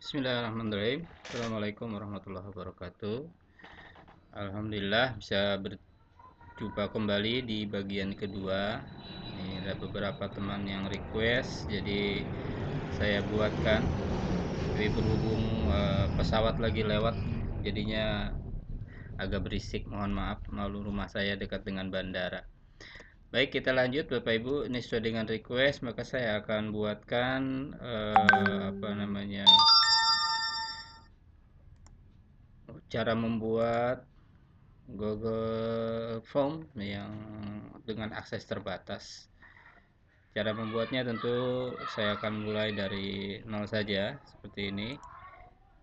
Bismillahirrahmanirrahim. Assalamualaikum warahmatullahi wabarakatuh. Alhamdulillah bisa berjumpa kembali di bagian kedua. Ini ada beberapa teman yang request, jadi saya buatkan. Tapi berhubung pesawat lagi lewat, jadinya agak berisik. Mohon maaf, malu rumah saya dekat dengan bandara. Baik, kita lanjut Bapak Ibu. Ini sesuai dengan request, maka saya akan buatkan apa namanya, cara membuat Google Form yang dengan akses terbatas. Cara membuatnya tentu saya akan mulai dari nol saja seperti ini.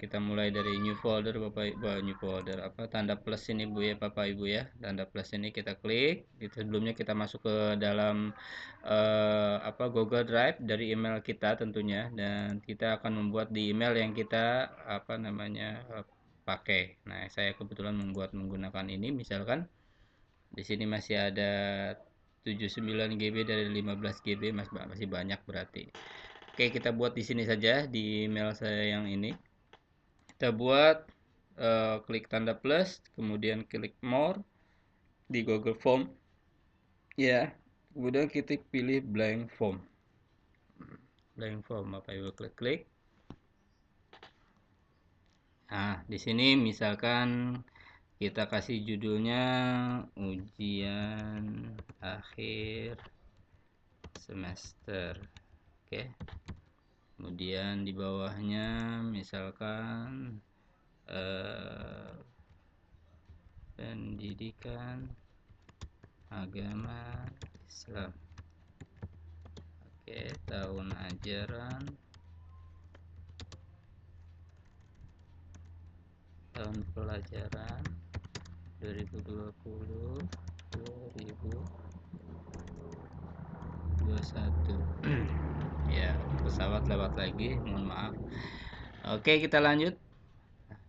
Kita mulai dari new folder Bapak Ibu, new folder apa tanda plus ini Bu ya Bapak Ibu ya. Tanda plus ini kita klik. Itu sebelumnya kita masuk ke dalam apa Google Drive dari email kita tentunya, dan kita akan membuat di email yang kita apa namanya pakai. Nah, saya kebetulan membuat menggunakan ini, misalkan di sini masih ada 79 GB dari 15 GB, masih banyak berarti. Oke, kita buat di sini saja di email saya yang ini. Kita buat klik tanda plus, kemudian klik more di Google Form. Ya, kemudian kita pilih blank form. Blank form, apa Ibu klik-klik. Nah, di sini misalkan kita kasih judulnya ujian akhir semester. Oke. Kemudian di bawahnya misalkan pendidikan agama Islam. Oke, tahun ajaran tahun pelajaran 2020 2021. Ya, pesawat lewat lagi, mohon maaf. Oke, kita lanjut.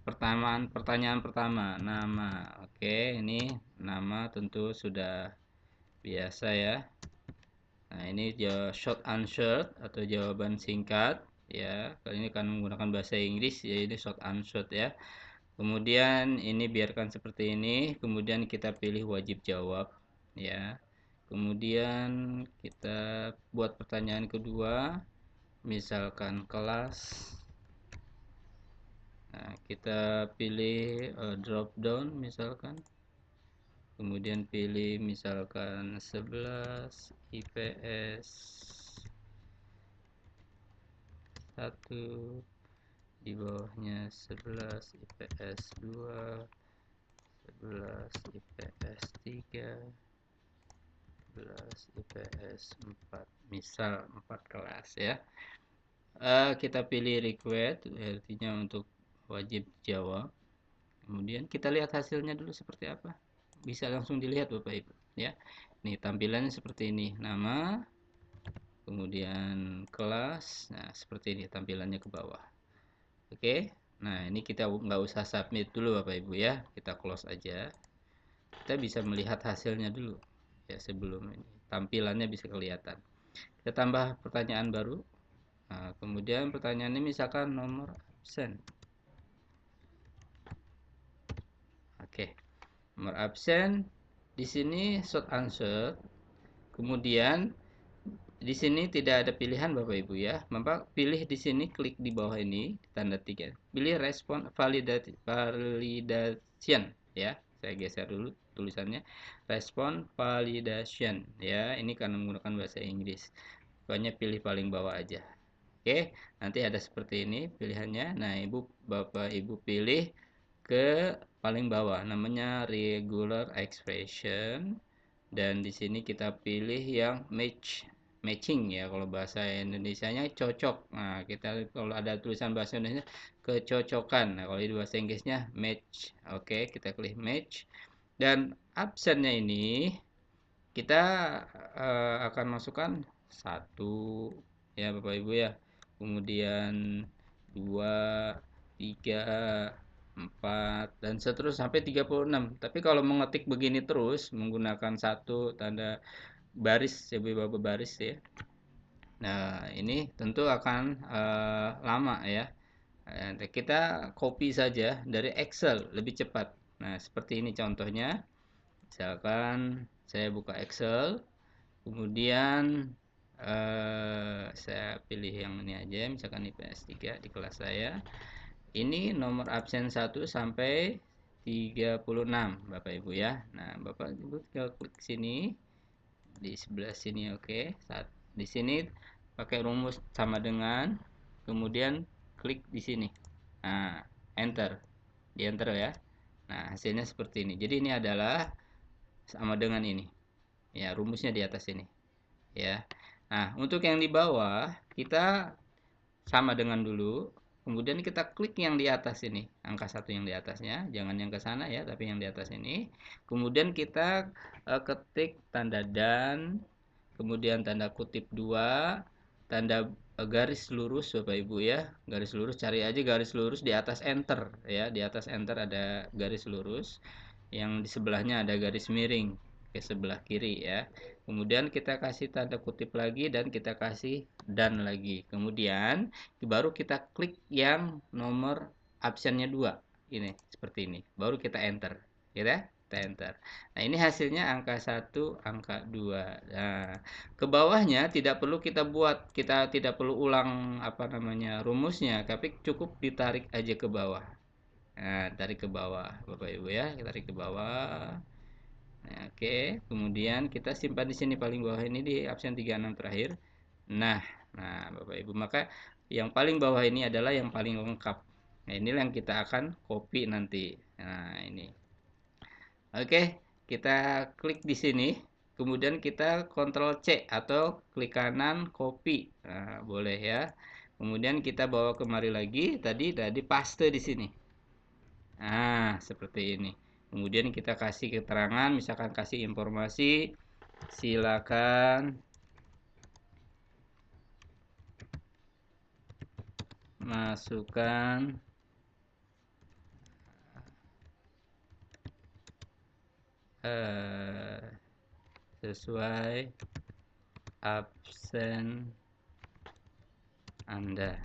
Pertanyaan pertama, nama. Oke, ini nama tentu sudah biasa ya. Nah, ini short answer atau jawaban singkat ya. Kali ini akan menggunakan bahasa Inggris, ya ini short answer ya. Kemudian ini biarkan seperti ini, kemudian kita pilih wajib jawab ya. Kemudian kita buat pertanyaan kedua, misalkan kelas. Nah, kita pilih drop down misalkan. Kemudian pilih misalkan 11 IPS 1, di bawahnya 11 IPS 2, 11 IPS 3, 11 IPS 4, misal 4 kelas ya. Kita pilih required, artinya untuk wajib jawab. Kemudian kita lihat hasilnya dulu seperti apa. Bisa langsung dilihat Bapak Ibu ya. Nih tampilannya seperti ini, nama, kemudian kelas. Nah, seperti ini tampilannya ke bawah. Oke. Nah, ini kita nggak usah submit dulu Bapak Ibu ya. Kita close aja. Kita bisa melihat hasilnya dulu ya sebelum ini. Tampilannya bisa kelihatan. Kita tambah pertanyaan baru. Nah, kemudian pertanyaannya misalkan nomor absen. Oke. Nomor absen di sini short answer. Kemudian di sini tidak ada pilihan Bapak Ibu ya. Bapak pilih di sini, klik di bawah ini tanda tiga. Pilih respon validation ya. Saya geser dulu tulisannya. Respon validation ya. Ini karena menggunakan bahasa Inggris. Pokoknya pilih paling bawah aja. Oke, nanti ada seperti ini pilihannya. Nah, Bapak Ibu pilih ke paling bawah, namanya regular expression, dan di sini kita pilih yang matching ya, kalau bahasa Indonesianya cocok. Nah, kita kalau ada tulisan bahasa Indonesia kecocokan. Nah, kalau di bahasa Inggrisnya match. Oke, kita klik match. Dan absennya ini kita akan masukkan satu ya Bapak Ibu ya. Kemudian 2, 3, 4 dan seterusnya sampai 36. Tapi kalau mengetik begini terus menggunakan satu tanda baris ya beberapa baris ya. Nah, ini tentu akan lama ya. Kita copy saja dari Excel, lebih cepat. Nah, seperti ini contohnya. Misalkan saya buka Excel, kemudian saya pilih yang ini aja, misalkan IPS 3 di kelas saya. Ini nomor absen 1 sampai 36, Bapak Ibu ya. Nah, Bapak Ibu tinggal klik sini, di sebelah sini, oke. Saat di sini pakai rumus sama dengan, kemudian klik di sini. Nah, enter. Di enter ya. Nah, hasilnya seperti ini. Jadi ini adalah sama dengan ini. Ya, rumusnya di atas ini. Ya. Nah, untuk yang di bawah kita sama dengan dulu. Kemudian kita klik yang di atas ini, angka 1 yang di atasnya, jangan yang ke sana ya, tapi yang di atas ini. Kemudian kita ketik tanda dan, kemudian tanda kutip 2, tanda garis lurus Bapak Ibu ya. Garis lurus, cari aja garis lurus di atas enter ya, di atas enter ada garis lurus. Yang di sebelahnya ada garis miring ke sebelah kiri ya. Kemudian kita kasih tanda kutip lagi dan kita kasih dan lagi. Kemudian baru kita klik yang nomor absennya 2. Ini seperti ini. Baru kita enter, ya. Kita enter. Nah, ini hasilnya angka 1, angka 2. Nah, ke bawahnya tidak perlu kita buat, kita tidak perlu ulang apa namanya rumusnya, tapi cukup ditarik aja ke bawah. Nah, tarik ke bawah, Bapak Ibu ya, kita tarik ke bawah. Nah, oke, kemudian kita simpan di sini paling bawah ini di absen 36 terakhir. Nah, Bapak Ibu, maka yang paling bawah ini adalah yang paling lengkap. Nah, inilah yang kita akan copy nanti. Nah, ini. Oke, kita klik di sini. Kemudian kita Ctrl C atau klik kanan copy. Nah, boleh ya. Kemudian kita bawa kemari lagi. Tadi paste di sini. Nah, seperti ini. Kemudian kita kasih keterangan, misalkan kasih informasi, silakan masukkan sesuai absen Anda.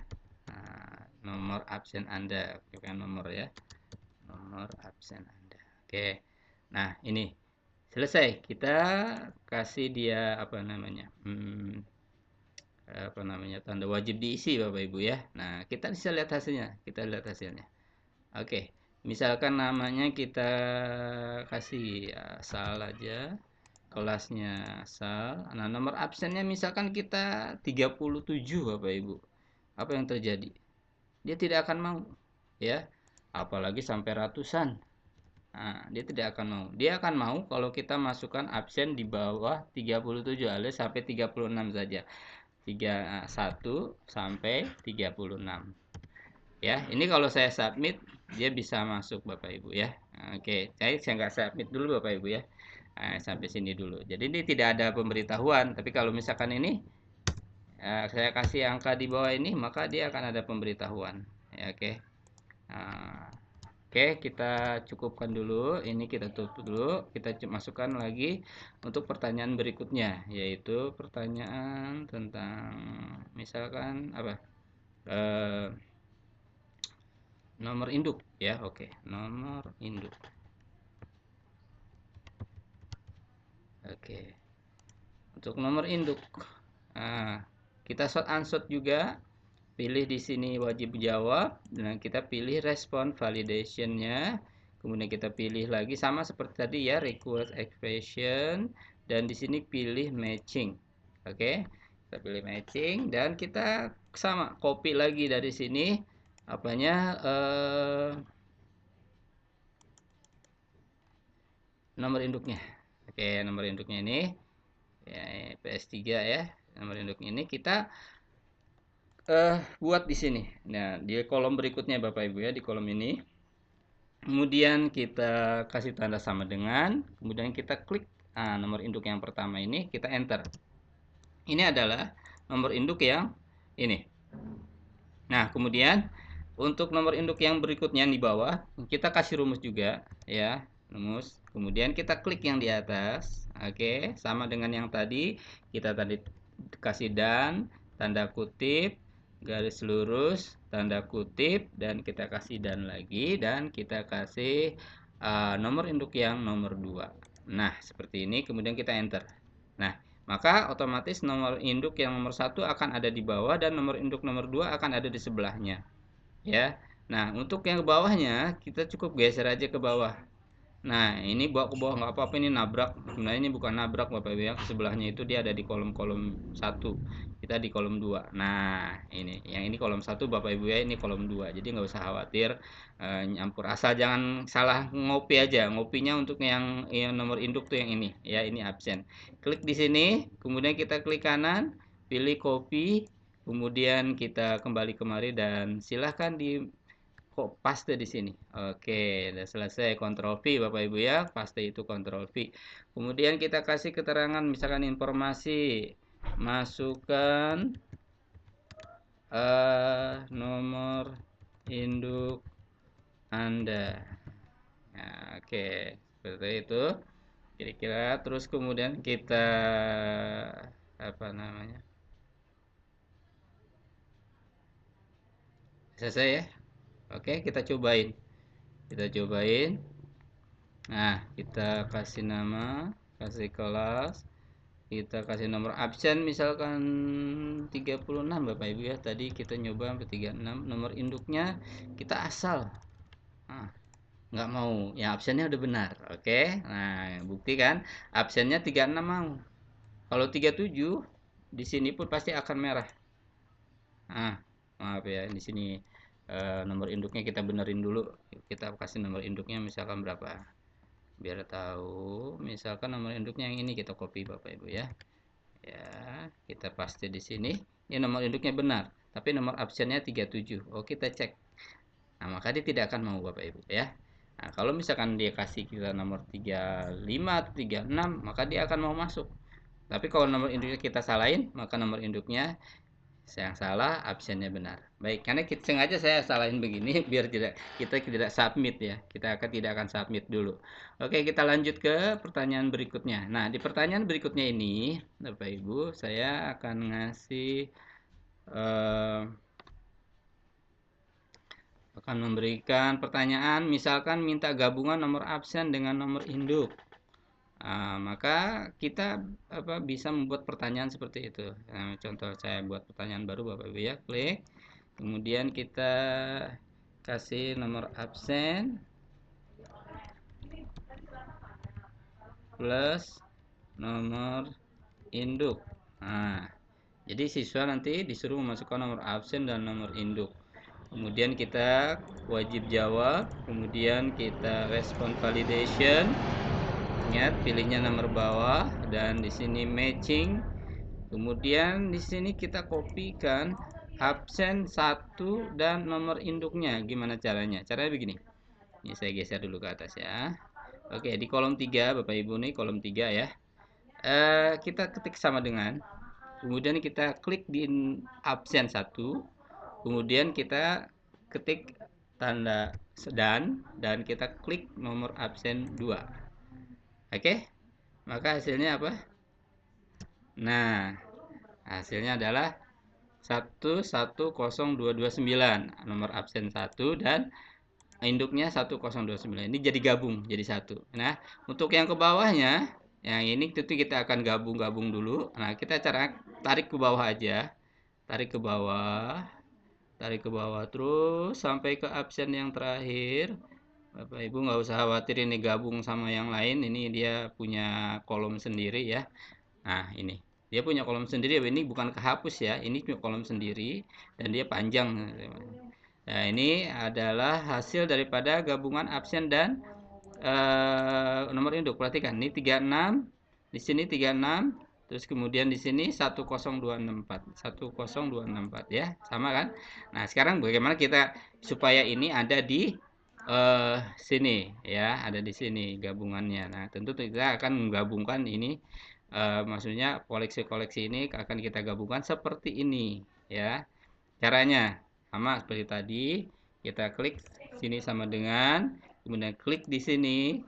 Nah, nomor absen Anda, bukan nomor ya. Nomor absen Anda. Oke. Nah, ini selesai. Kita kasih dia apa namanya? Tanda wajib diisi Bapak Ibu ya. Nah, kita bisa lihat hasilnya. Kita lihat hasilnya. Oke. Misalkan namanya kita kasih asal aja. Kelasnya asal. Nah, nomor absennya misalkan kita 37 Bapak Ibu. Apa yang terjadi? Dia tidak akan mau ya. Apalagi sampai ratusan. Nah, dia tidak akan mau. Dia akan mau kalau kita masukkan absen di bawah 37 alias sampai 36 saja. 31 sampai 36. Ya, ini kalau saya submit dia bisa masuk Bapak Ibu ya. Oke, saya nggak submit dulu Bapak Ibu ya. Nah, sampai sini dulu. Jadi ini tidak ada pemberitahuan, tapi kalau misalkan ini saya kasih angka di bawah ini, maka dia akan ada pemberitahuan. Ya, oke. Nah, oke, kita cukupkan dulu. Ini kita tutup dulu. Kita masukkan lagi untuk pertanyaan berikutnya, yaitu pertanyaan tentang misalkan apa? Nomor induk ya. Oke, nomor induk. Oke. Untuk nomor induk. Nah, kita short answer juga. Pilih di sini wajib jawab dan kita pilih respon validationnya. Kemudian kita pilih lagi sama seperti tadi ya, request expression, dan di sini pilih matching. Oke, kita pilih matching dan kita sama copy lagi dari sini apanya nomor induknya. Oke, nomor induknya ini ya, PS3 ya, nomor induknya ini kita buat di sini. Nah, di kolom berikutnya Bapak Ibu ya, di kolom ini. Kemudian kita kasih tanda sama dengan, kemudian kita klik nomor induk yang pertama ini, kita enter. Ini adalah nomor induk yang ini. Nah, kemudian untuk nomor induk yang berikutnya di bawah, kita kasih rumus juga ya, rumus. Kemudian kita klik yang di atas. Oke, sama dengan yang tadi, kita tadi kasih dan tanda kutip, garis lurus, tanda kutip, dan kita kasih dan lagi, dan kita kasih nomor induk yang nomor 2. Nah, seperti ini, kemudian kita enter. Nah, maka otomatis nomor induk yang nomor 1 akan ada di bawah dan nomor induk nomor 2 akan ada di sebelahnya. Ya. Nah, untuk yang ke bawahnya kita cukup geser aja ke bawah. Nah, ini bawa ke bawah nggak apa-apa, ini nabrak. Sebenarnya ini bukan nabrak Bapak Ibu ya. Sebelahnya itu dia ada di kolom-kolom 1. Kita di kolom 2. Nah, ini. Yang ini kolom 1 Bapak Ibu ya, ini kolom 2. Jadi nggak usah khawatir nyampur. Asal jangan salah ngopi aja. Ngopinya untuk yang nomor induk tuh yang ini. Ya, ini absen. Klik di sini, kemudian kita klik kanan, pilih copy, kemudian kita kembali kemari dan silahkan di kok paste di sini. Oke, udah selesai. Ctrl V Bapak Ibu ya. Paste itu Ctrl V. Kemudian kita kasih keterangan misalkan informasi, masukkan nomor induk Anda. Nah, oke, seperti itu. Kira-kira terus kemudian kita apa namanya? Selesai ya. Oke, kita cobain. Kita cobain. Nah, kita kasih nama, kasih kelas, kita kasih nomor absen misalkan 36 Bapak Ibu ya. Tadi kita nyoba sampai 36, nomor induknya kita asal. Nah, nggak mau, yang absennya udah benar. Oke. Nah, bukti kan absennya 36 mau. Kalau 37 di sini pun pasti akan merah. Nah, maaf ya, di sini nomor induknya kita benerin dulu. Kita kasih nomor induknya misalkan berapa? Biar tahu, misalkan nomor induknya yang ini kita copy Bapak Ibu ya. Ya, kita paste di sini. Ini nomor induknya benar, tapi nomor absennya 37. Oh, kita cek. Nah, maka dia tidak akan mau Bapak Ibu ya. Nah, kalau misalkan dia kasih kita nomor 35 atau 36, maka dia akan mau masuk. Tapi kalau nomor induknya kita salahin, maka nomor induknya yang salah, absennya benar. Baik, karena sengaja saya salahin begini biar kita tidak submit ya. Kita tidak akan submit dulu. Oke, kita lanjut ke pertanyaan berikutnya. Nah, di pertanyaan berikutnya ini, Bapak Ibu, saya akan ngasih akan memberikan pertanyaan, misalkan minta gabungan nomor absen dengan nomor induk. Maka kita bisa membuat pertanyaan seperti itu. Nah, contoh saya buat pertanyaan baru Bapak Ibu ya, klik. Kemudian kita kasih nomor absen plus nomor induk. Nah, jadi siswa nanti disuruh memasukkan nomor absen dan nomor induk. Kemudian kita wajib jawab, kemudian kita respon validation. Ingat, pilihnya nomor bawah dan di sini matching. Kemudian di sini kita kopikan absen 1 dan nomor induknya. Gimana caranya? Caranya begini. Ini saya geser dulu ke atas ya. Oke, di kolom 3 Bapak Ibu nih, kolom 3 ya. Kita ketik sama dengan. Kemudian kita klik di absen 1. Kemudian kita ketik tanda dan kita klik nomor absen 2. Oke, maka hasilnya apa? Nah, hasilnya adalah 110229, nomor absen 1 dan induknya 1029. Ini jadi gabung jadi satu. Nah, untuk yang ke bawahnya, yang ini tentu kita akan gabung dulu. Nah, kita cara tarik ke bawah aja. Tarik ke bawah. Tarik ke bawah terus sampai ke absen yang terakhir. Bapak Ibu nggak usah khawatir ini gabung sama yang lain, ini dia punya kolom sendiri ya. Nah, ini dia punya kolom sendiri, ini bukan kehapus ya, ini punya kolom sendiri dan dia panjang. Nah, ini adalah hasil daripada gabungan absen dan nomor induk. Perhatikan, ini 36, di sini 36, terus kemudian di sini 10264, 10264 ya, sama kan? Nah, sekarang bagaimana kita supaya ini ada di sini ya, ada di sini gabungannya. Nah, tentu kita akan menggabungkan ini, maksudnya koleksi-koleksi ini akan kita gabungkan seperti ini ya. Caranya sama seperti tadi, kita klik sini sama dengan, kemudian klik di sini,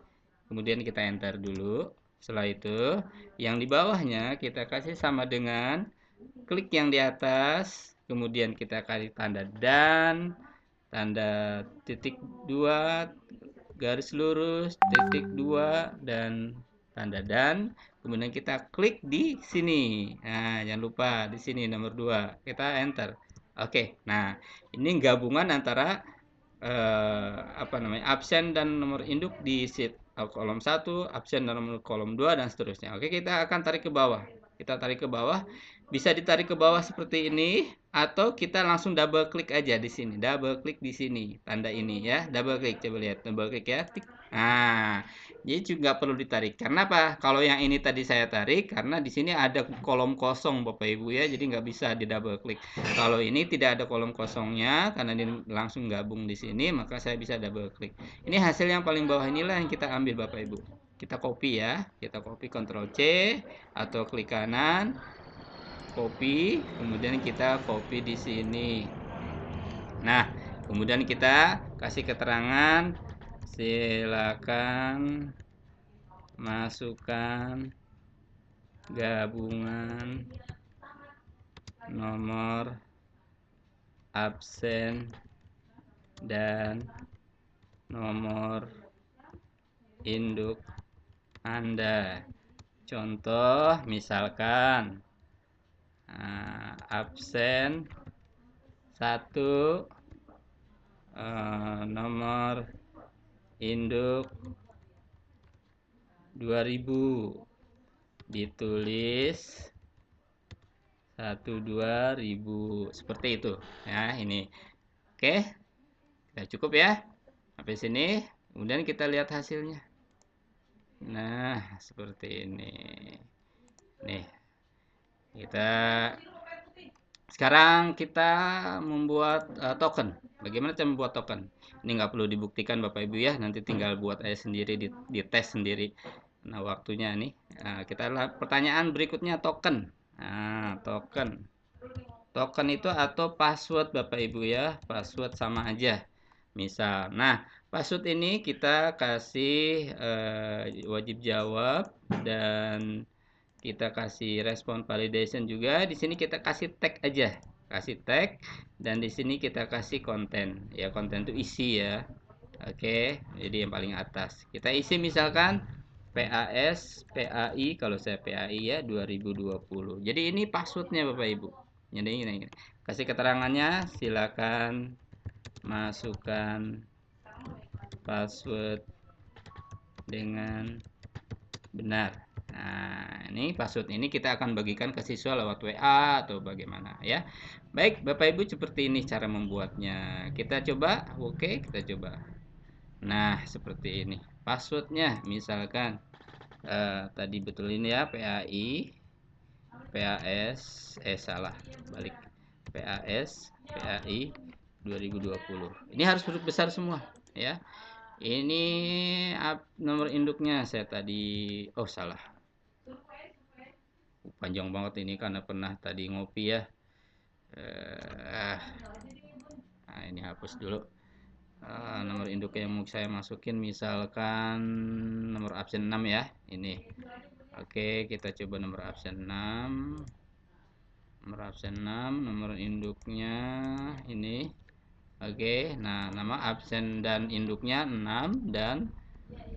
kemudian kita enter dulu. Setelah itu, yang di bawahnya kita kasih sama dengan, klik yang di atas, kemudian kita kasih tanda dan, tanda titik 2, garis lurus, titik 2, dan tanda dan, kemudian kita klik di sini. Nah, jangan lupa di sini nomor 2, kita enter. Oke, nah ini gabungan antara apa namanya, absen dan nomor induk di sheet kolom 1, absen dan nomor kolom 2, dan seterusnya. Oke, kita akan tarik ke bawah. Kita tarik ke bawah, bisa ditarik ke bawah seperti ini, atau kita langsung double klik aja di sini. Double klik di sini, tanda ini ya. Double klik, coba lihat. Double klik ya. Tik. Nah, jadi juga perlu ditarik. Karena apa? Kalau yang ini tadi saya tarik, karena di sini ada kolom kosong Bapak Ibu ya, jadi nggak bisa di double klik. Kalau ini tidak ada kolom kosongnya, karena ini langsung gabung di sini, maka saya bisa double klik. Ini hasil yang paling bawah inilah yang kita ambil Bapak Ibu. Kita copy ya, kita copy Ctrl C atau klik kanan, copy, kemudian kita copy di sini. Nah, kemudian kita kasih keterangan, silakan masukkan gabungan nomor absen dan nomor induk Anda. Contoh misalkan absen 1, nomor induk 2000, ditulis 12000, seperti itu ya. Ini oke, sudah cukup ya sampai sini. Kemudian kita lihat hasilnya. Nah, seperti ini. Nih, sekarang kita membuat token. Bagaimana cara membuat token? Ini nggak perlu dibuktikan Bapak Ibu ya, nanti tinggal buat aja sendiri, di tes sendiri. Nah, waktunya nih. Nah, kita lihat pertanyaan berikutnya, token. Nah, token. Token itu atau password Bapak Ibu ya, password sama aja. Misal, nah password ini kita kasih wajib jawab, dan kita kasih respon validation juga. Di sini kita kasih tag aja, kasih tag, dan di sini kita kasih konten. Ya, konten itu isi ya. Oke, jadi yang paling atas kita isi misalkan PAS, PAI, kalau saya PAI ya 2020. Jadi ini passwordnya Bapak Ibu. Jadi ini kasih keterangannya, silakan masukkan password dengan benar. Nah, ini password ini kita akan bagikan ke siswa lewat WA atau bagaimana ya. Baik, Bapak Ibu, seperti ini cara membuatnya. Kita coba, oke, kita coba. Nah, seperti ini. Passwordnya misalkan tadi betul ini ya, PAI, PAS, salah, balik. PAS, PAI 2020. Ini harus huruf besar semua ya. Ini nomor induknya saya tadi, oh salah, panjang banget ini karena pernah tadi ngopi ya. Nah, ini hapus dulu. Nomor induk yang mau saya masukin misalkan nomor absen 6 ya, ini. Oke, kita coba nomor absen 6. Nomor absen 6, nomor induknya ini. Oke, nah nama absen dan induknya 6, dan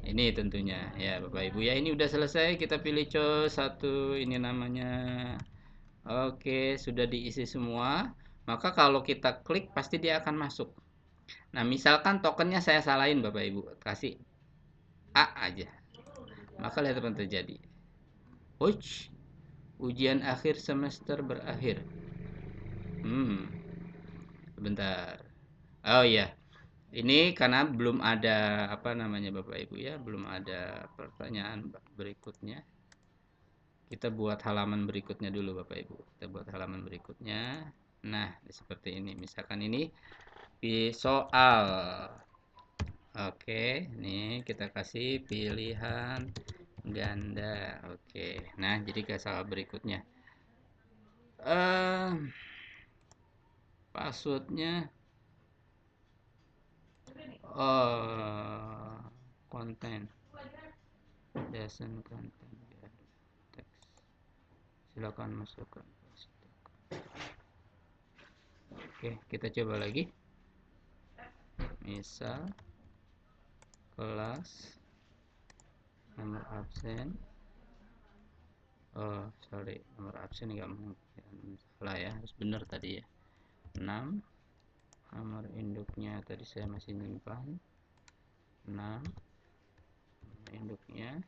ini tentunya ya Bapak Ibu ya. Ini udah selesai, kita pilih satu, ini namanya. Oke, sudah diisi semua. Maka kalau kita klik pasti dia akan masuk. Nah, misalkan tokennya saya salahin Bapak Ibu, kasih A aja. Maka lihat apa yang terjadi. Ujian akhir semester berakhir. Sebentar. Oh iya. Ini karena belum ada apa namanya Bapak Ibu ya, belum ada pertanyaan berikutnya. Kita buat halaman berikutnya dulu Bapak Ibu. Kita buat halaman berikutnya. Nah, seperti ini. Misalkan ini soal. Oke, ini kita kasih pilihan ganda. Oke. Nah, jadi ke soal berikutnya. Passwordnya konten doesn't contain teks. Silakan masukkan. Oke, kita coba lagi. Misal kelas nomor absen. Oh, sorry, nomor absen nggak mungkin, salah ya, harus benar tadi ya. 6. Nomor induknya tadi saya masih nyimpan 6. Nomor induknya,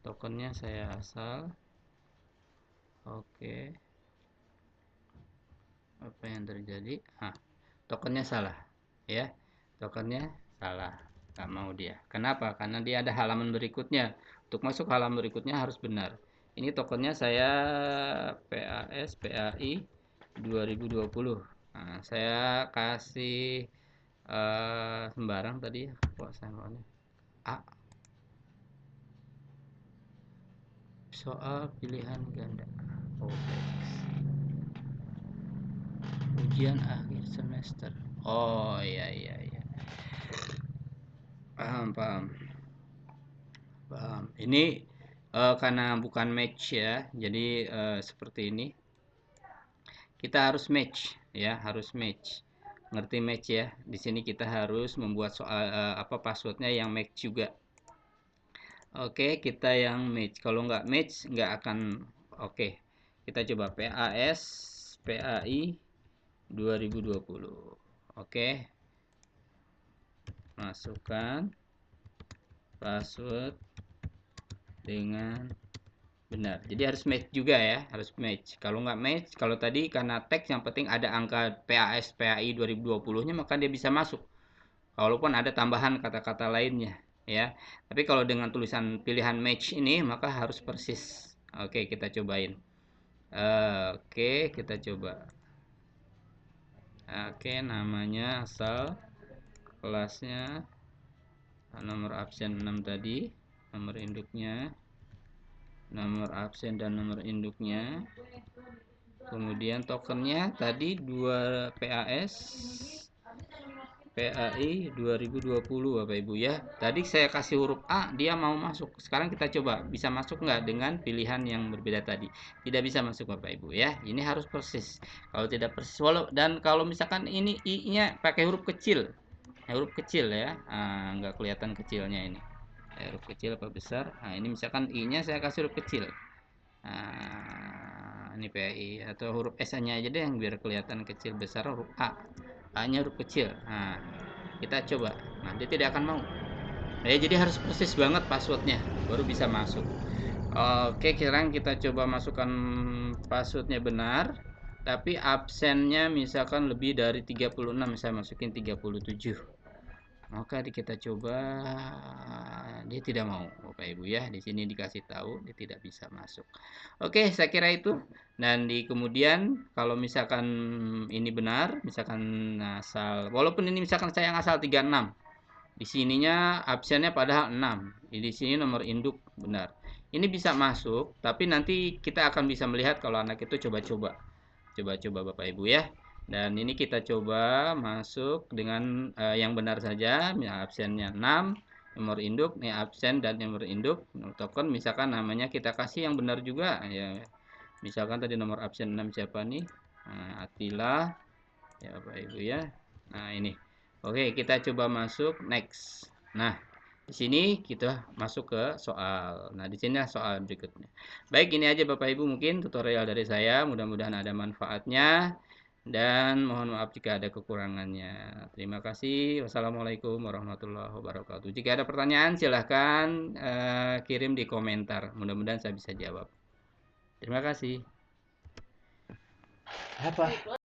tokennya saya asal. Oke, apa yang terjadi? Tokennya salah ya, tokennya salah, nggak mau dia. Kenapa? Karena dia ada halaman berikutnya. Untuk masuk halaman berikutnya harus benar. Ini tokennya saya PAI 2020. Nah, saya kasih sembarang tadi ya, kok sampelnya A. Soal pilihan ganda OPX. Ujian akhir semester. Oh iya iya iya. Paham paham. Paham. Ini karena bukan match ya, jadi seperti ini. Kita harus match ya, harus match. Ngerti match ya? Di sini kita harus membuat soal passwordnya yang match juga. Oke, kita yang match. Kalau nggak match nggak akan oke. Kita coba PAS PAI 2020. Oke. Masukkan password dengan benar. Jadi harus match juga ya, harus match. Kalau nggak match, kalau tadi karena teks yang penting ada angka PAS PAI 2020-nya, maka dia bisa masuk. Walaupun ada tambahan kata-kata lainnya ya. Tapi kalau dengan tulisan pilihan match ini maka harus persis. Oke, kita cobain. Oke, kita coba. Oke, namanya asal, kelasnya nomor absen 6 tadi, nomor induknya, nomor absen dan nomor induknya, kemudian tokennya tadi 2 PAS PAI 2020 Bapak Ibu ya. Tadi saya kasih huruf A, dia mau masuk. Sekarang kita coba bisa masuk nggak dengan pilihan yang berbeda tadi. Tidak bisa masuk Bapak Ibu ya. Ini harus persis. Kalau tidak persis, dan kalau misalkan ini I-nya pakai huruf kecil, huruf kecil ya, nggak kelihatan kecilnya ini. Huruf kecil apa besar? Nah, ini misalkan I-nya saya kasih huruf kecil. Nah, ini PAI atau huruf S-nya aja deh yang biar kelihatan kecil, besar huruf A. A-nya huruf kecil. Nah, kita coba. Nah, dia tidak akan mau. Jadi harus persis banget passwordnya baru bisa masuk. Oke, sekarang kita coba masukkan passwordnya benar. Tapi absennya misalkan lebih dari 36, saya masukin 37. Maka kita coba, dia tidak mau Bapak Ibu ya. Di sini dikasih tahu dia tidak bisa masuk. Oke, saya kira itu. Dan di kemudian kalau misalkan ini benar, misalkan asal, walaupun ini misalkan saya yang asal 36, di sininya absennya padahal 6. Di sini nomor induk benar. Ini bisa masuk, tapi nanti kita akan bisa melihat kalau anak itu coba-coba. Coba-coba Bapak Ibu ya. Dan ini kita coba masuk dengan yang benar saja, absennya 6, nomor induk, nih absen dan nomor induk, nomor token, misalkan namanya kita kasih yang benar juga ya. Misalkan tadi nomor absen 6 siapa nih? Atila ya Bapak Ibu ya. Nah, ini. Oke, kita coba masuk next. Nah, di sini kita masuk ke soal. Nah, di sini soal berikutnya. Baik, ini aja Bapak Ibu mungkin tutorial dari saya. Mudah-mudahan ada manfaatnya. Dan mohon maaf jika ada kekurangannya. Terima kasih. Wassalamualaikum warahmatullahi wabarakatuh. Jika ada pertanyaan silahkan kirim di komentar. Mudah-mudahan saya bisa jawab. Terima kasih. Apa?